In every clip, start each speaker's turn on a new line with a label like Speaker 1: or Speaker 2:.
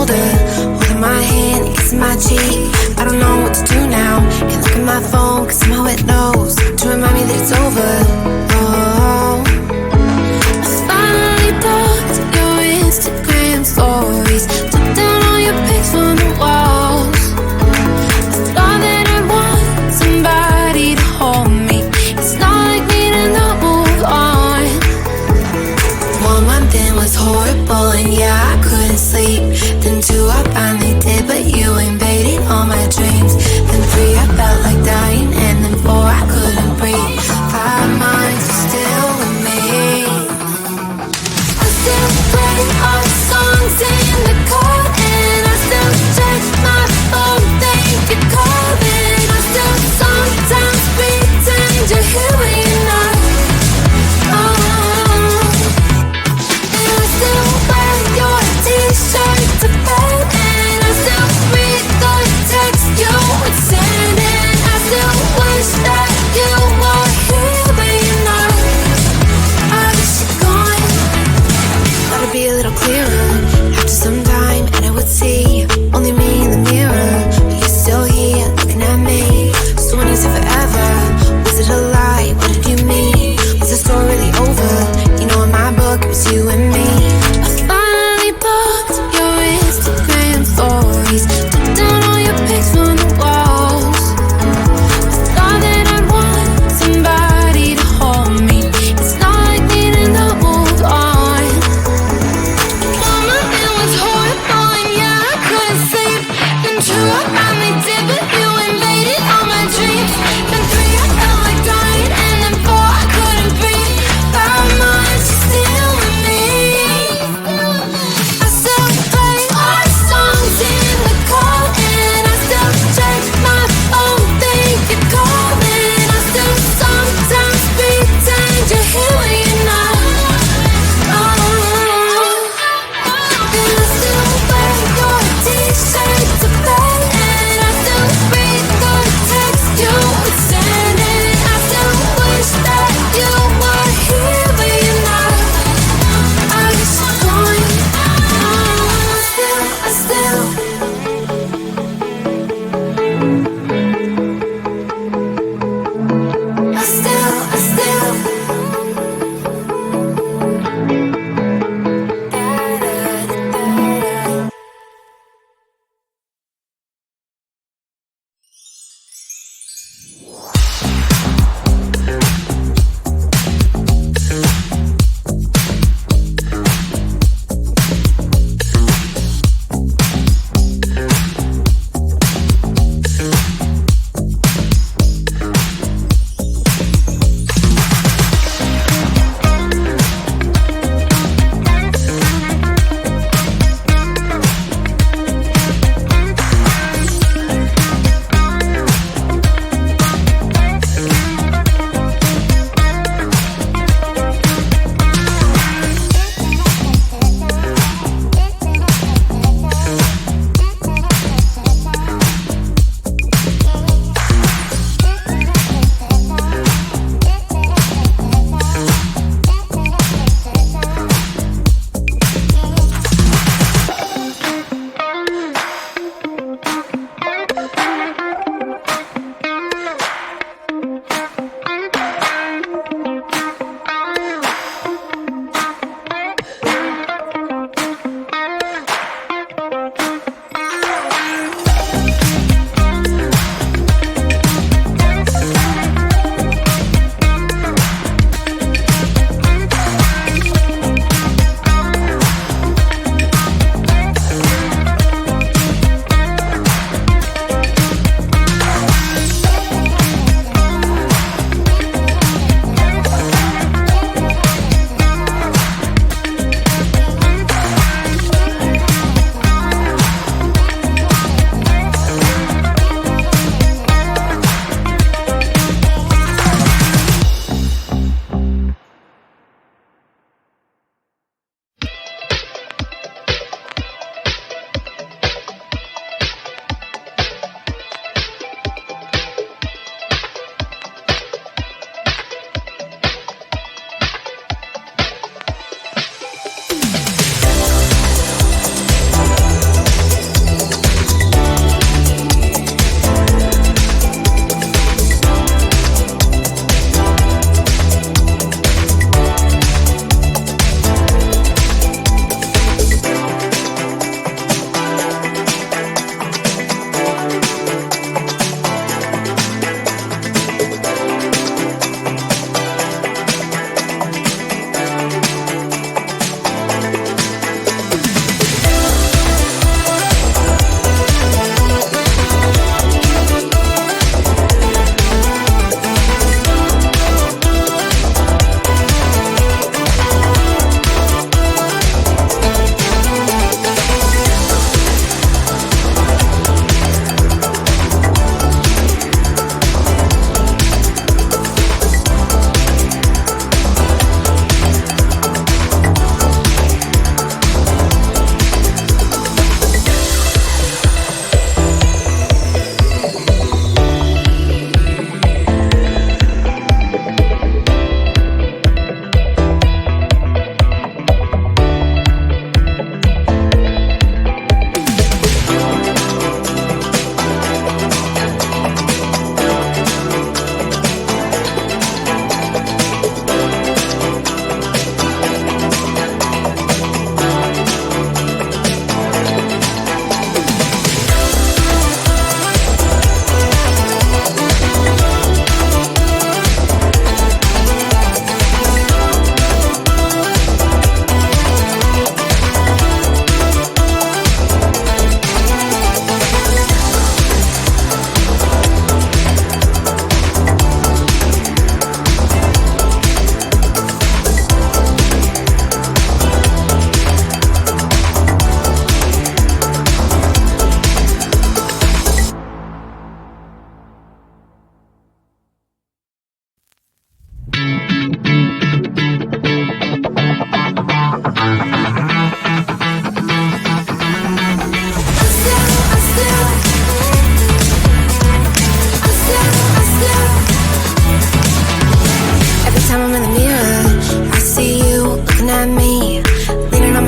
Speaker 1: shoulder, holding my hand, kissing my cheek. I don't know what to do now. Can't look at my phone, cause somehow it knows to remind me that it's over. Oh, I finally blocked your Instagram stories, took down all your pics from the walls. I thought that I want somebody to hold me. It's not like me to not move on. 1 month in was horrible, and yeah, I couldn't sleep. Then 2, I finally did, but you invaded all my dreams. Then 3, I felt like dying, and then 4, I couldn't breathe. 5 months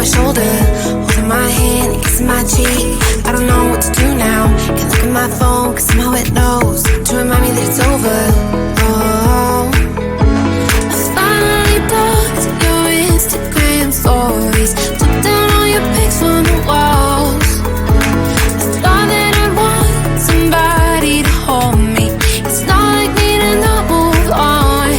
Speaker 1: shoulder, holding my hand and kissing my cheek. I don't know what to do now. Can't look at my phone, cause somehow it knows to remind me that it's over. Oh, I finally blocked your Instagram stories, took down all your pics from the walls. I thought that I'd want somebody to hold me. It's not like me to not move on.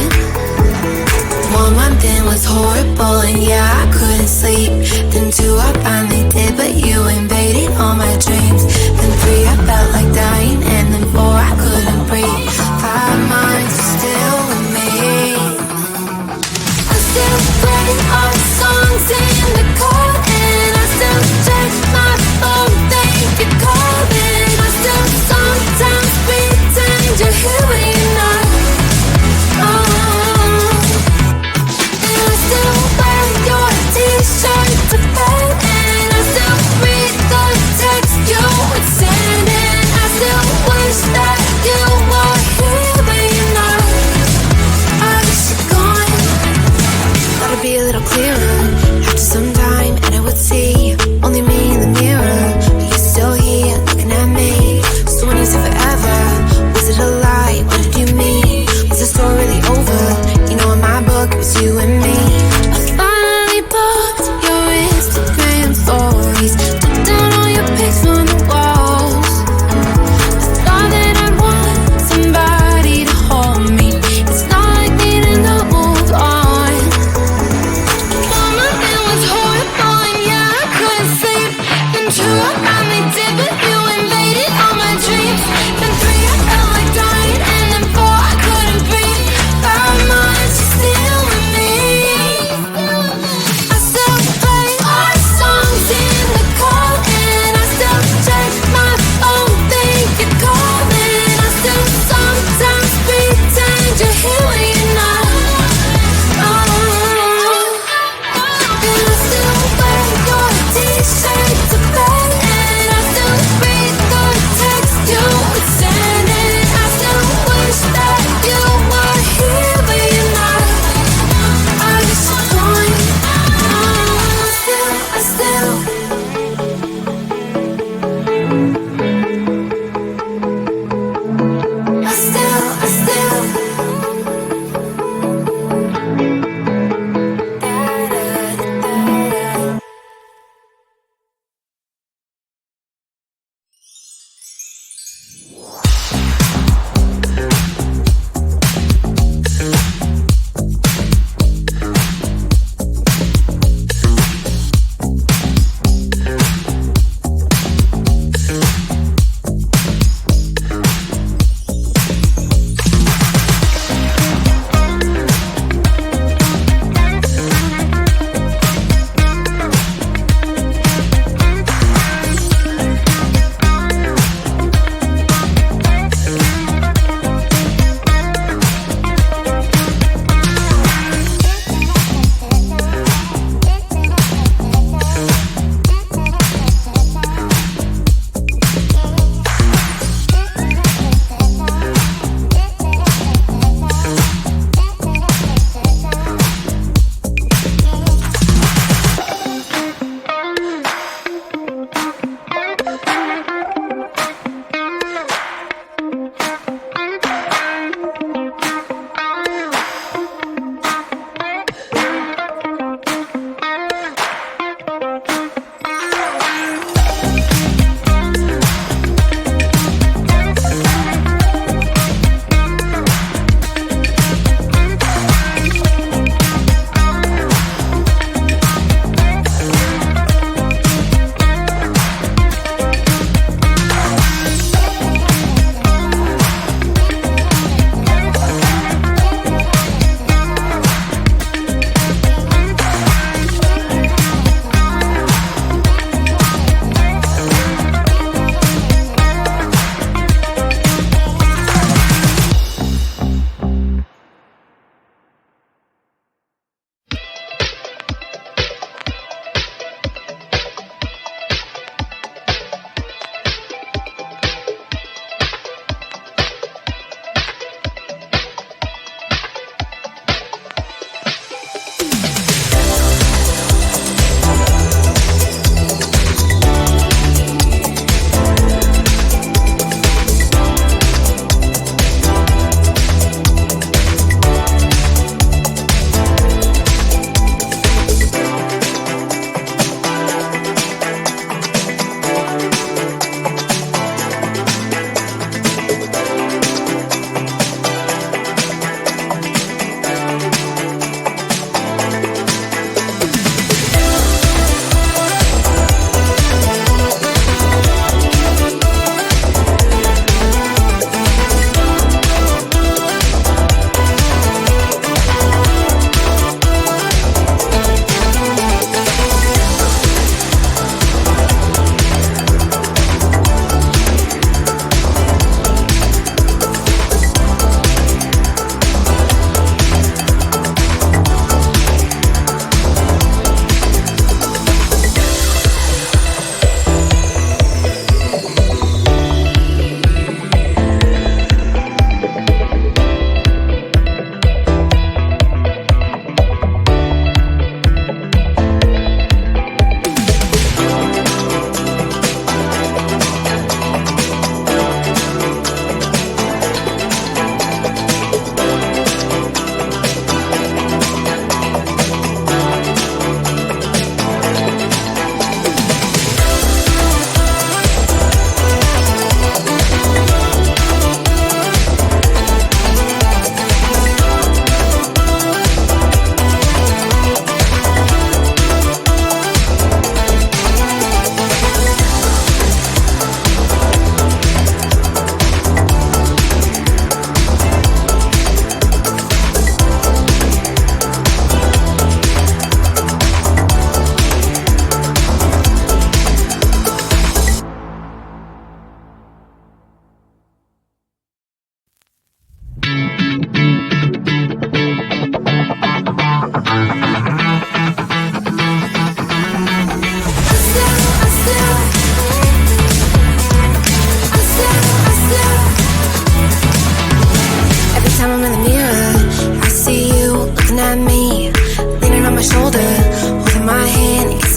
Speaker 1: 1 month in was horrible, and yeah, I couldn't sleep. Then 2, I finally did, but you invaded all my dreams. Then 3, I felt like dying, and then 4, I couldn't breathe. 5 months, you're still with me. I still play our songs in the car, and I still check my phone, think you're calling. I still sometimes pretend you're here when you're not. And I still wear your t-shirt to bed, and I still read the text you would send, and I still wish that you were here when you're not. I guess you're gone. Gotta be a little clearer.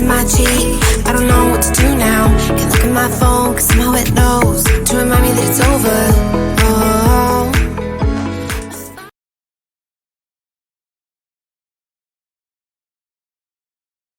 Speaker 1: kissing my cheek. I don't know what to do now. Can't look at my phone, cause somehow it knows to remind me that it's over.